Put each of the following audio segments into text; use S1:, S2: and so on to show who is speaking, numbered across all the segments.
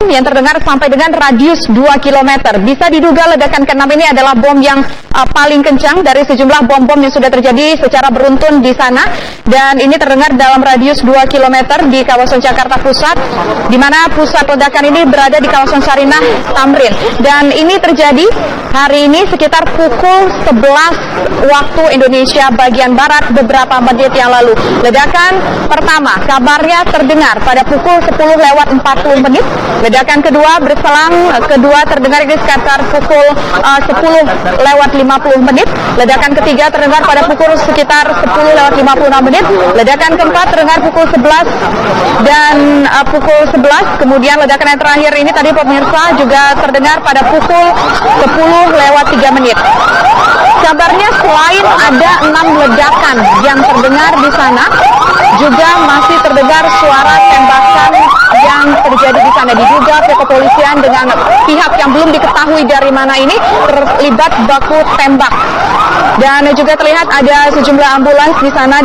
S1: yang terdengar sampai dengan radius 2 km. Bisa diduga ledakan ke-6 ini adalah bom yang paling kencang dari sejumlah bom-bom yang sudah terjadi secara beruntun di sana. Dan ini terdengar dalam radius 2 km di kawasan Jakarta Pusat, di mana pusat ledakan ini berada di kawasan Sarinah, Tamrin. Dan ini terjadi hari ini sekitar pukul 11 waktu Indonesia bagian Barat beberapa menit yang lalu. Ledakan pertama kabarnya terdengar pada pukul 10:40 menit. Ledakan kedua berselang kedua terdengar ini sekitar pukul 10:50 menit. Ledakan ketiga terdengar pada pukul sekitar 10:56 menit. Ledakan keempat terdengar pukul 11 dan pukul 11. Kemudian ledakan yang terakhir ini tadi pemirsa juga terdengar pada pukul 10:03 menit. Kabarnya selain ada 6 ledakan yang terdengar di sana, juga masih terdengar suara tembakan yang terjadi di sana. Diduga pihak kepolisian dengan pihak yang belum diketahui dari mana ini terlibat baku tembak. Dan juga terlihat ada sejumlah ambulans di sana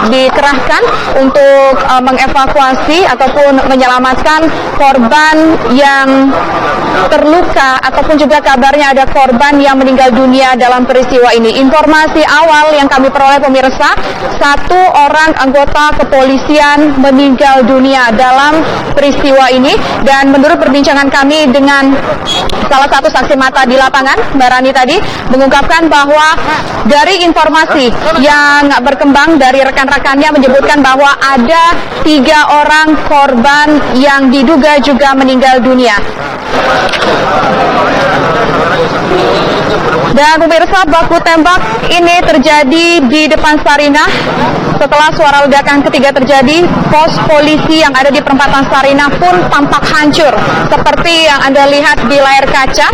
S1: dikerahkan untuk mengevakuasi ataupun menyelamatkan korban yang terluka, ataupun juga kabarnya ada korban yang meninggal dunia dalam peristiwa ini. Informasi awal yang kami peroleh pemirsa, 1 orang anggota kepolisian meninggal dunia dalam peristiwa ini. Dan menurut perbincangan kami dengan salah satu saksi mata di lapangan, Mbak Rani tadi mengungkapkan bahwa dari informasi yang berkembang dari rekan-rekannya menyebutkan bahwa ada 3 orang korban yang diduga juga meninggal dunia. Dan pemirsa, baku tembak ini terjadi di depan Sarinah. Setelah suara ledakan ketiga terjadi, pos polisi yang ada di perempatan Sarinah pun tampak hancur seperti yang Anda lihat di layar kaca.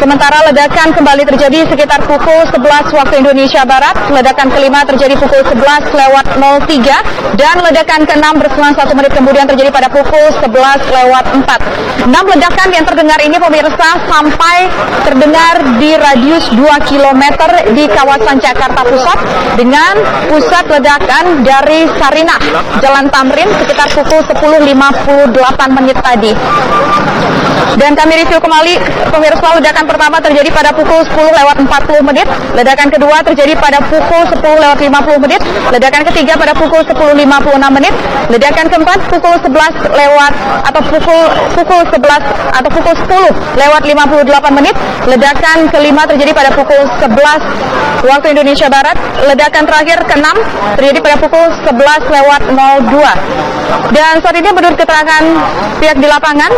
S1: Sementara ledakan kembali terjadi sekitar pukul 11 waktu Indonesia Barat. Ledakan kelima terjadi pukul 11:03 dan ledakan ke-6 berselang 1 menit kemudian terjadi pada pukul 11:04. 6 ledakan yang terdengar ini pemirsa sampai terdengar di radius 2 km di kawasan Jakarta Pusat, dengan pusat ledakan dari Sarinah, Jalan Tamrin sekitar pukul 10:58 menit tadi. Dan kami review kembali pemirsa, ledakan pertama terjadi pada pukul 10:40 menit, ledakan kedua terjadi pada pukul 10:50 menit, ledakan ketiga pada pukul 10:56 menit, ledakan keempat pukul 11 lewat atau pukul 11 atau pukul 10:58 menit, ledakan kelima terjadi pada pukul 11 waktu Indonesia Barat, ledakan terakhir ke-6 terjadi pada pukul 11:02. Dan saat ini menurut keterangan pihak di lapangan,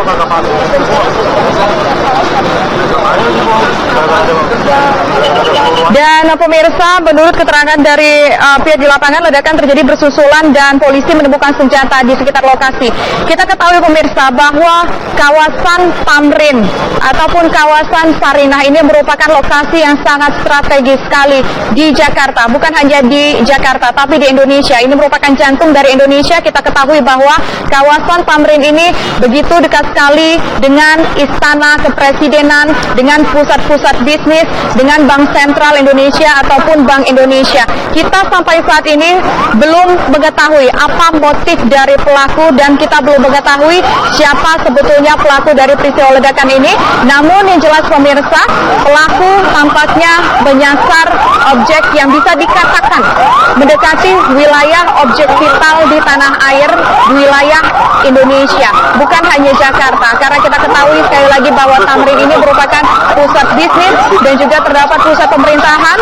S1: dan pemirsa, menurut keterangan dari pihak di lapangan, ledakan terjadi bersusulan dan polisi menemukan senjata di sekitar lokasi. Kita ketahui pemirsa bahwa kawasan Tamrin ataupun kawasan Sarinah ini merupakan lokasi yang sangat strategis sekali di Jakarta. Bukan hanya di Jakarta, tapi di Indonesia. Ini merupakan jantung dari Indonesia. Kita ketahui bahwa kawasan Tamrin ini begitu dekat sekali dengan Istana Kepresidenan, dengan pusat-pusat bisnis, dengan Bank Sentral Indonesia ataupun Bank Indonesia. Kita sampai saat ini belum mengetahui apa motif dari pelaku dan kita belum mengetahui siapa sebetulnya pelaku dari peristiwa ledakan ini. Namun yang jelas pemirsa, pelaku tampaknya menyasar objek yang bisa dikatakan mendekati wilayah objek vital di tanah air, wilayah Indonesia, bukan hanya Jakarta. Karena kita ketahui sekali lagi bahwa Tamrin ini merupakan pusat bisnis dan juga terdapat pusat pemerintahan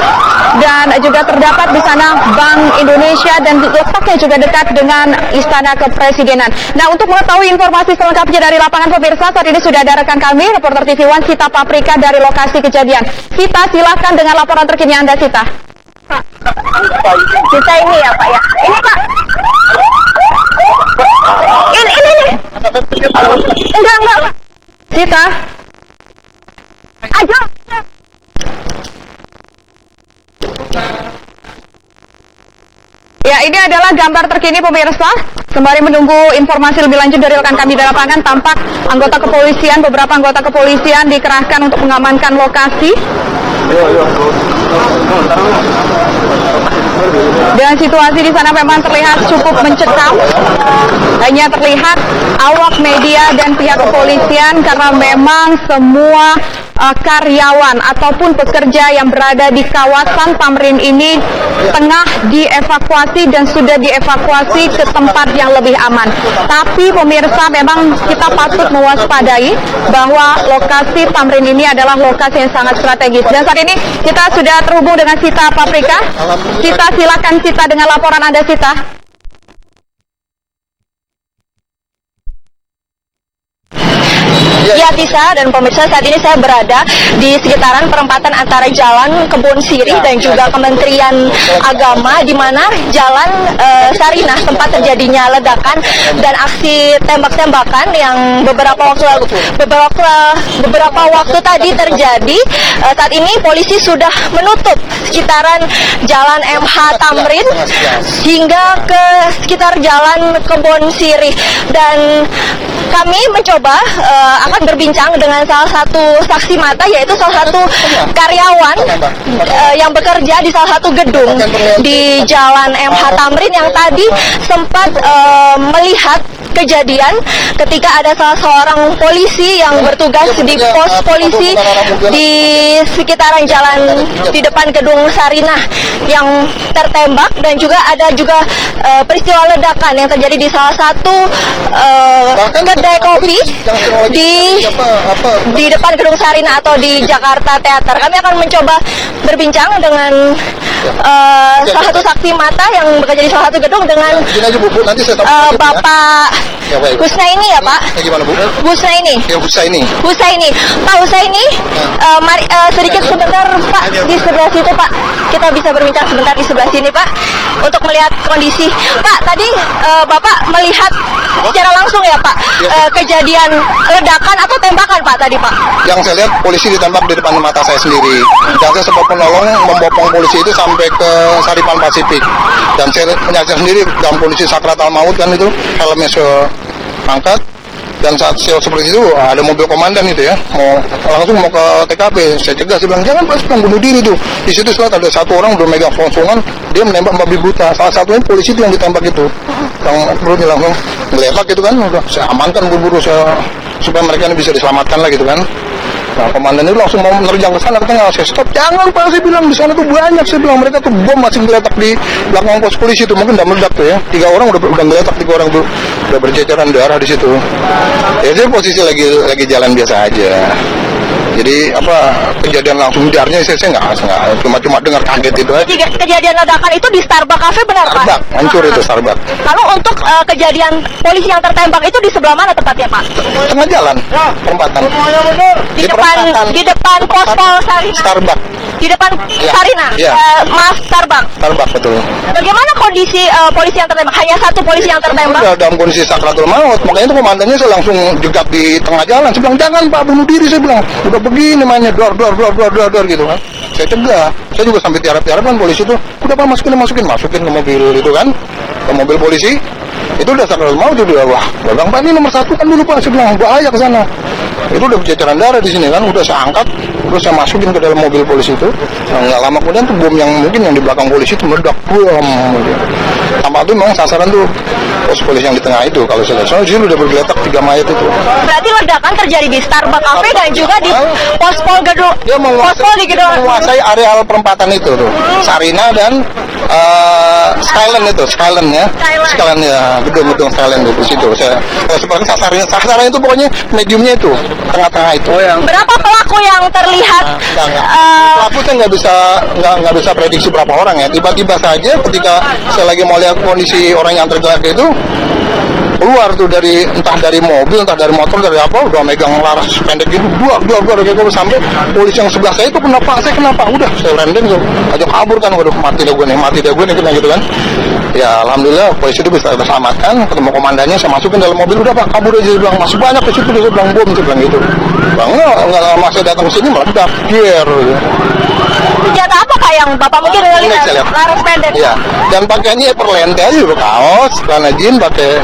S1: dan juga terdapat di sana Bank Indonesia dan letaknya juga dekat dengan Istana Kepresidenan. Nah, untuk mengetahui informasi selengkapnya dari lapangan pemirsa, saat ini sudah ada rekan kami, reporter TV One Sita Paprika dari lokasi kejadian. Sita, silakan dengan laporan terkini Anda, Sita. Pak, Sita ini ya Pak ya? Ini Pak. Ini. Enggak. Sita. Ayo. Ya, ini adalah gambar terkini pemirsa. Sembari menunggu informasi lebih lanjut dari rekan kami di lapangan, tampak beberapa anggota kepolisian dikerahkan untuk mengamankan lokasi. Dan situasi di sana memang terlihat cukup mencekam. Hanya terlihat awak media dan pihak kepolisian karena memang semua karyawan ataupun pekerja yang berada di kawasan Tamrin ini tengah dievakuasi dan sudah dievakuasi ke tempat yang lebih aman. Tapi pemirsa, memang kita patut mewaspadai bahwa lokasi Tamrin ini adalah lokasi yang sangat strategis. Dan saat ini kita sudah terhubung dengan Sita Paprika. Sita, silakan Sita dengan laporan Anda, Sita.
S2: Ya, Tisa dan pemirsa, saat ini saya berada di sekitaran perempatan antara Jalan Kebun Sirih dan juga Kementerian Agama, di mana Jalan Sarinah tempat terjadinya ledakan dan aksi tembak-tembakan yang beberapa waktu tadi terjadi. Saat ini polisi sudah menutup sekitaran Jalan MH Tamrin hingga ke sekitar Jalan Kebun Sirih, dan kami mencoba akan berbincang dengan salah satu saksi mata, yaitu salah satu karyawan yang bekerja di salah satu gedung di Jalan MH Tamrin yang tadi sempat melihat kejadian ketika ada salah seorang polisi yang bertugas di pos polisi di sekitaran jalan di depan gedung Sarinah yang tertembak, dan juga ada peristiwa ledakan yang terjadi di salah satu kedai kopi di depan gedung Sarinah atau di Jakarta Teater. Kami akan mencoba berbincang dengan salah satu saksi mata yang bekerja di salah satu gedung dengan Bapak Husnaini, ya Pak?
S3: Gimana, Bu?
S2: Husnaini.
S3: Ya, Husnaini.
S2: Pak Husnaini, mari sedikit sebentar Pak di sebelah situ, Pak. Kita bisa berbincang sebentar di sebelah sini, Pak, untuk melihat kondisi. Pak, tadi Bapak melihat secara langsung ya, Pak, kejadian ledakan atau tembakan, Pak, tadi, Pak?
S3: Yang saya lihat polisi ditembak di depan mata saya sendiri. Dan saya sempat menolong membopong polisi itu sampai ke Saripan Pasifik. Dan saya menyaksikan sendiri dalam kondisi sakratal maut kan itu, helmnya angkat. Dan saat seperti itu ada mobil komandan itu ya, langsung mau ke TKP. Saya cegah, saya bilang jangan, Pak, sedang bunuh diri tuh. Di situ setelah ada satu orang udah megang songsongan, dia menembak babi buta. Salah satunya polisi itu yang ditembak itu, yang perutnya langsung melepak gitu kan. Udah saya amankan buru-buru supaya mereka ini bisa diselamatkan lah gitu kan. Nah, komandan itu langsung mau menerjang ke sana, katanya saya stop, jangan Pak, saya bilang di sana tuh banyak, saya bilang mereka tuh bom masih meletak di belakang pos polisi itu, mungkin udah meledak tuh ya, 3 orang udah meletak, 3 orang tuh udah berceceran darah di situ. Ya saya posisi lagi jalan biasa aja. Jadi kejadian langsung darnya saya nggak cuma dengar kaget itu aja.
S2: Kejadian ledakan itu di Starbucks Cafe, benar Pak?
S3: Starbucks, hancur itu Starbucks.
S2: Lalu untuk kejadian polisi yang tertembak itu di sebelah mana tepatnya, Pak?
S3: Tengah jalan, perempatan.
S2: Di depan pos Sarinah.
S3: Starbucks.
S2: Di depan Sarinah.
S3: Ya.
S2: Maaf, Starbucks.
S3: Starbucks, betul.
S2: Bagaimana kondisi polisi yang tertembak? Hanya satu polisi yang tertembak?
S3: Udah dalam kondisi sakratul maut, makanya itu komandannya saya langsung jegat di tengah jalan. Saya bilang jangan Pak, bunuh diri, saya bilang. Udah begini mainnya, dor gitu kan. Saya cegah. Saya juga sampai tiarap-tiarap kan polisi itu. Udah Pak, masukin ke mobil itu kan. Ke mobil polisi. Itu udah sakratul maut itu, wah. Bang Pak, ini nomor 1 kan dulu Pak, saya bilang bahaya ke sana. Itu udah berceceran darah di sini kan, udah saya angkat, terus saya masukin ke dalam mobil polisi itu. Nah, nggak lama kemudian tuh bom yang mungkin yang di belakang polisi itu meledak, bom. Tanpa itu memang sasaran tuh pos polisi yang di tengah itu. Kalau saya lihat, soalnya di sini udah bergeletak 3 mayat itu.
S2: Berarti ledakan terjadi di Starbucks Cafe dan juga di pospol gedung.
S3: Dia menguasai areal perempatan itu tuh, Sarinah dan Skyland itu, Skyland ya, gedung Skyland itu di situ. Kalau seperti sasaran itu pokoknya mediumnya itu, tengah-tengah itu.
S2: Berapa pelaku yang terlihat?
S3: Pelaku saya nggak bisa prediksi berapa orang ya. Tiba-tiba saja ketika saya lagi mau lihat kondisi orang yang tergeletak itu, keluar tuh entah dari mobil, entah dari motor, dari apa, udah megang laras pendek gitu, dua kayak sampai polisi yang sebelah saya itu kenapa, udah saya renden tuh, aja kabur kan, waduh mati dah gue nih kena gitu kan. Ya alhamdulillah polisi itu bisa selamatkan, ketemu komandannya, saya masukin dalam mobil, udah Pak kabur aja, dia bilang masih banyak ke situ, dia bilang bom, saya bilang gitu. Bang nggak lama saya datang ke sini meledak,
S2: Senjata apa Pak yang Bapak mungkin lihat? Laras pendek.
S3: Iya. Dan pakaiannya perlente aja, kaos, celana jeans, pakai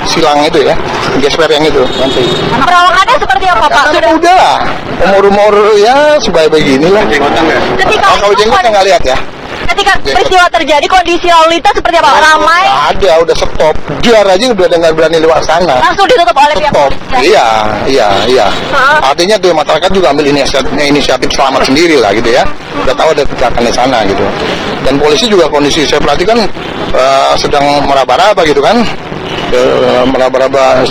S3: silang itu ya, gesper yang itu nanti.
S2: Perawakannya seperti apa Pak?
S3: Sudah umur ya sebaik beginilah.
S2: Ketika
S3: Kalau jenggot saya nggak lihat ya.
S2: ketika peristiwa terjadi, kondisi lalu lintas seperti apa? Ramai,
S3: Ada, udah stop. Biar aja udah nggak berani lewat sana.
S2: langsung ditutup oleh pihak
S3: Stop.
S2: kepolisian.
S3: Iya. Artinya tuh masyarakat juga ambil inisiatif selamat sendiri lah gitu ya. Udah tahu ada kecelakaan di sana gitu. Dan polisi juga kondisi saya perhatikan sedang meraba-raba gitu kan. Meraba-raba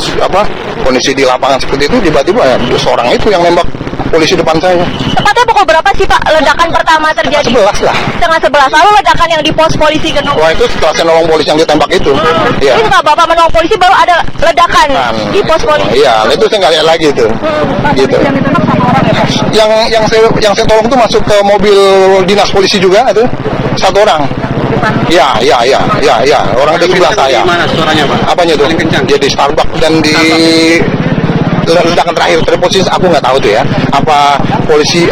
S3: kondisi di lapangan seperti itu, tiba-tiba ya seorang itu yang nembak polisi depan saya.
S2: Tepatnya pukul berapa sih Pak ledakan pertama terjadi?
S3: 11 lah.
S2: Setengah 11. Lalu ledakan yang di pos polisi gedung.
S3: Wah, itu setelah saya nolong polisi yang ditembak itu. Iya.
S2: Ini setelah Bapak menolong polisi baru ada ledakan di pos polisi.
S3: Iya, itu saya nggak lihat lagi itu. Gitu. Yang saya tolong tuh masuk ke mobil dinas polisi juga itu satu orang. Iya. Orang itu sebelah saya.
S4: Gimana suaranya, Pak?
S3: Apanya tuh?
S4: Paling kencang.
S3: Dia di Starbucks dan di ledakan terakhir dari posisi aku nggak tahu tuh ya. Apa polisi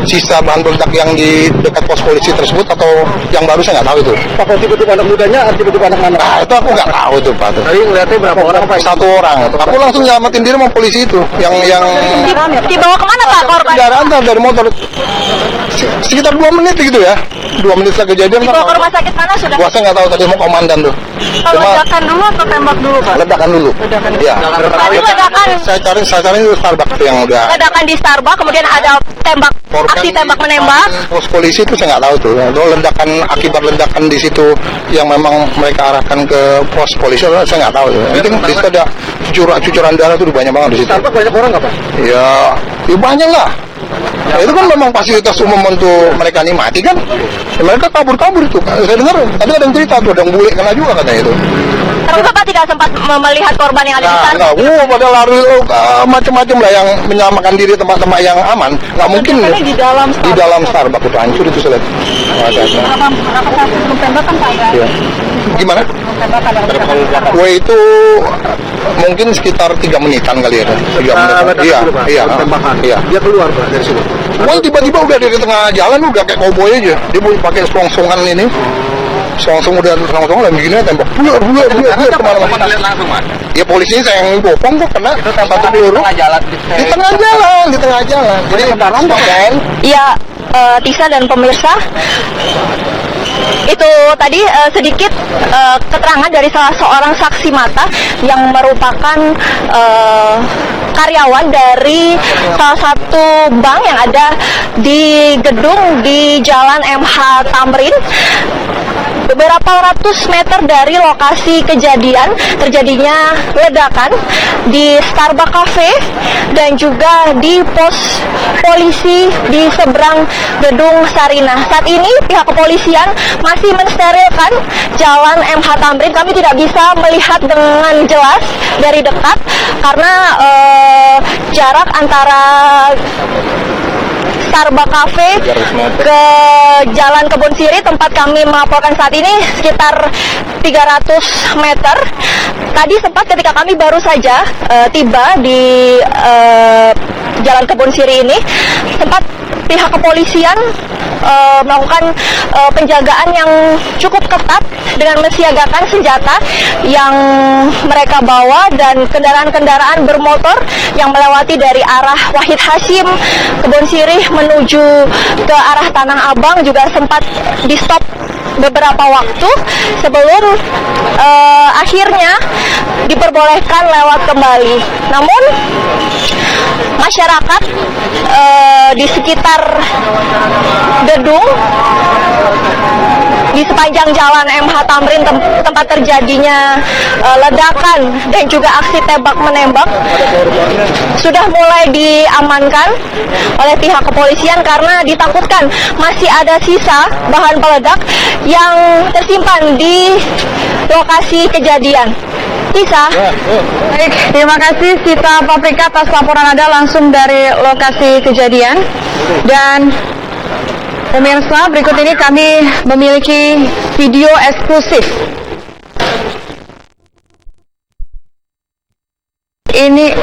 S3: sisa bahan peledak yang di dekat pos polisi tersebut atau yang baru saya nggak tahu itu.
S4: Pak, tiba-tiba anak mudanya, tiba-tiba anak mana?
S3: Nah, itu aku nggak tahu tuh Pak.
S4: Tadi ngeliatnya berapa orang, Pak?
S3: Satu orang. Aku langsung nyelamatin diri sama polisi itu. Yang
S2: Dibawa kemana Pak korban?
S3: kendaraan dari motor sekitar 2 menit gitu ya. 2 menit setelah kejadian
S2: Dibawa ke rumah sakit mana sudah?
S3: Gua saya nggak tahu tadi mau komandan tuh.
S2: Kalau ledakan dulu atau tembak dulu Pak?
S3: Ledakan dulu. Iya.
S2: Tadi ledakan.
S3: Saya cari itu Starbucks tuh yang udah
S2: Ledakan di Starbucks, kemudian ada tembak, aksi tembak menembak.
S3: Pos polisi itu saya nggak tahu tuh. Kalau ledakan akibat ledakan di situ yang memang mereka arahkan ke pos polisi, saya nggak tahu. Mungkin di situ ada cucuran darah tuh banyak banget di situ.
S4: Starbucks banyak orang nggak, Pak?
S3: Ya banyak lah. Ya, itu kan memang fasilitas umum untuk mereka nikmati kan. Ya, mereka kabur itu. Saya dengar tadi ada yang cerita tuh, ada yang bule kena juga katanya itu.
S2: Terus Bapak tidak sempat melihat korban yang ada di
S3: Nah,
S2: Starbucks?
S3: pada lari macam-macam lah yang menyelamatkan diri tempat-tempat yang aman. Nggak mungkin di dalam Starbucks itu hancur itu saya lihat.
S1: Apakah sebelum tembakan Pak ya?
S3: Ya. Gimana? Wah itu mungkin sekitar 3 menitan kali ya. 3 menit. Iya.
S4: Tembakan.
S3: Iya.
S4: Dia keluar, Pak, dari sini.
S3: Wah tiba-tiba udah di tengah jalan udah kayak cowboy aja. Dia pakai selongsongan ini. Selongsong udah selongsong dan begini tembak. Bulat kemana-mana.
S4: Lihat langsung, Pak.
S3: Ya polisinya saya yang bopong kok kena satu peluru. Di tengah jalan. Jadi kendaraan kan.
S2: Iya, Tisa dan pemirsa, itu tadi sedikit keterangan dari salah seorang saksi mata yang merupakan karyawan dari salah satu bank yang ada di gedung di Jalan MH Tamrin. Beberapa ratus meter dari lokasi kejadian terjadinya ledakan di Starbucks Cafe dan juga di pos polisi di seberang gedung Sarinah. Saat ini pihak kepolisian masih mensterilkan Jalan MH Tamrin. Kami tidak bisa melihat dengan jelas dari dekat karena jarak antara Starbucks Cafe ke Jalan Kebon Siri tempat kami melaporkan saat ini sekitar 300 meter. Tadi sempat ketika kami baru saja tiba di Jalan Kebon Siri ini, sempat pihak kepolisian melakukan penjagaan yang cukup ketat dengan mensiagakan senjata yang mereka bawa dan kendaraan-kendaraan bermotor yang melewati dari arah Wahid Hasyim Kebon Sirih menuju ke arah Tanah Abang juga sempat di stop beberapa waktu sebelum akhirnya diperbolehkan lewat kembali. Namun masyarakat di sekitar gedung di sepanjang Jalan MH Tamrin tempat terjadinya ledakan dan juga aksi tembak menembak sudah mulai diamankan oleh pihak kepolisian karena ditakutkan masih ada sisa bahan peledak yang tersimpan di lokasi kejadian. Tisa.
S1: Baik, terima kasih Sita Paprika atas laporan Anda langsung dari lokasi kejadian. Dan pemirsa, berikut ini kami memiliki video eksklusif. Ini